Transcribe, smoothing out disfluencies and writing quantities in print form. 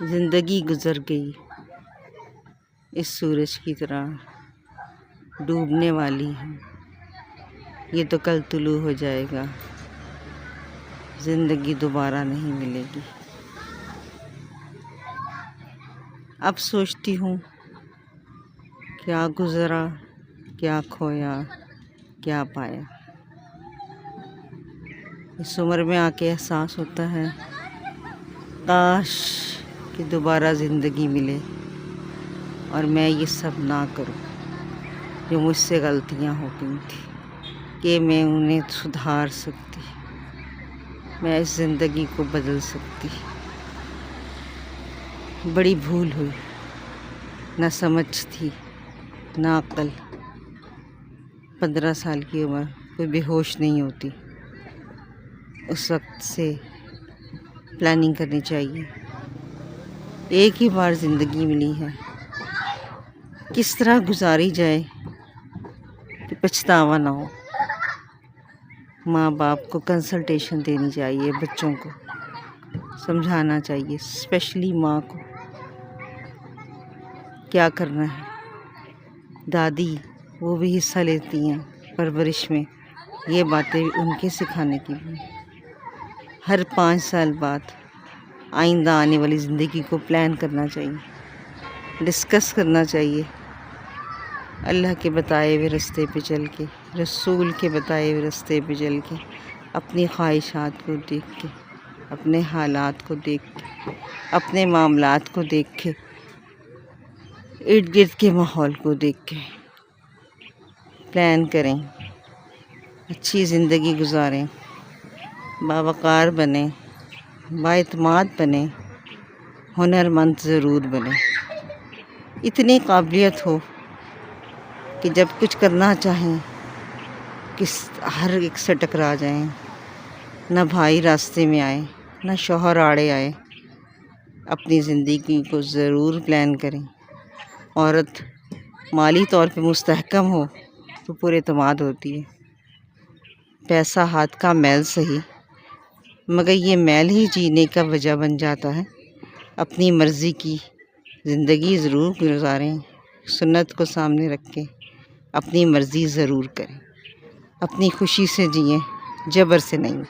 زندگی گزر گئی اس سورج کی طرح ڈوبنے والی ہے، یہ تو کل طلوع ہو جائے گا، زندگی دوبارہ نہیں ملے گی۔ اب سوچتی ہوں کیا گزرا، کیا کھویا، کیا پایا۔ اس عمر میں آ کے احساس ہوتا ہے کاش کہ دوبارہ زندگی ملے اور میں یہ سب نہ کروں جو مجھ سے غلطیاں ہو گئی تھیں، کہ میں انہیں سدھار سکتی، میں اس زندگی کو بدل سکتی۔ بڑی بھول ہوئی، نہ سمجھ تھی نہ عقل۔ 15 سال کی عمر کوئی بے ہوش نہیں ہوتی، اس وقت سے پلاننگ کرنی چاہیے۔ ایک ہی بار زندگی ملی ہے، کس طرح گزاری جائے کہ پچھتاوا نہ ہو۔ ماں باپ کو کنسلٹیشن دینی چاہیے، بچوں کو سمجھانا چاہیے، اسپیشلی ماں کو کیا کرنا ہے۔ دادی وہ بھی حصہ لیتی ہیں پرورش میں، یہ باتیں ان کے سکھانے کی بھی۔ ہر 5 سال بعد آئندہ آنے والی زندگی کو پلان کرنا چاہیے، ڈسکس کرنا چاہیے، اللہ کے بتائے ہوئے راستے پہ چل کے، رسول کے بتائے ہوئے راستے پہ چل کے، اپنی خواہشات کو دیکھ کے، اپنے حالات کو دیکھ کے، اپنے معاملات کو دیکھ کے، ارد گرد کے ماحول کو دیکھ کے پلان کریں، اچھی زندگی گزاریں، باوقار بنیں، بااعتماد بنیں، ہنرمند ضرور بنیں۔ اتنی قابلیت ہو کہ جب کچھ کرنا چاہیں ہر ایک سے ٹکرا جائیں، نہ بھائی راستے میں آئے، نہ شوہر آڑے آئے۔ اپنی زندگی کو ضرور پلان کریں۔ عورت مالی طور پہ مستحکم ہو تو پر اعتماد ہوتی ہے۔ پیسہ ہاتھ کا میل صحیح، مگر یہ میل ہی جینے کا وجہ بن جاتا ہے۔ اپنی مرضی کی زندگی ضرور گزاریں، سنت کو سامنے رکھ کے اپنی مرضی ضرور کریں، اپنی خوشی سے جئیں، جبر سے نہیں۔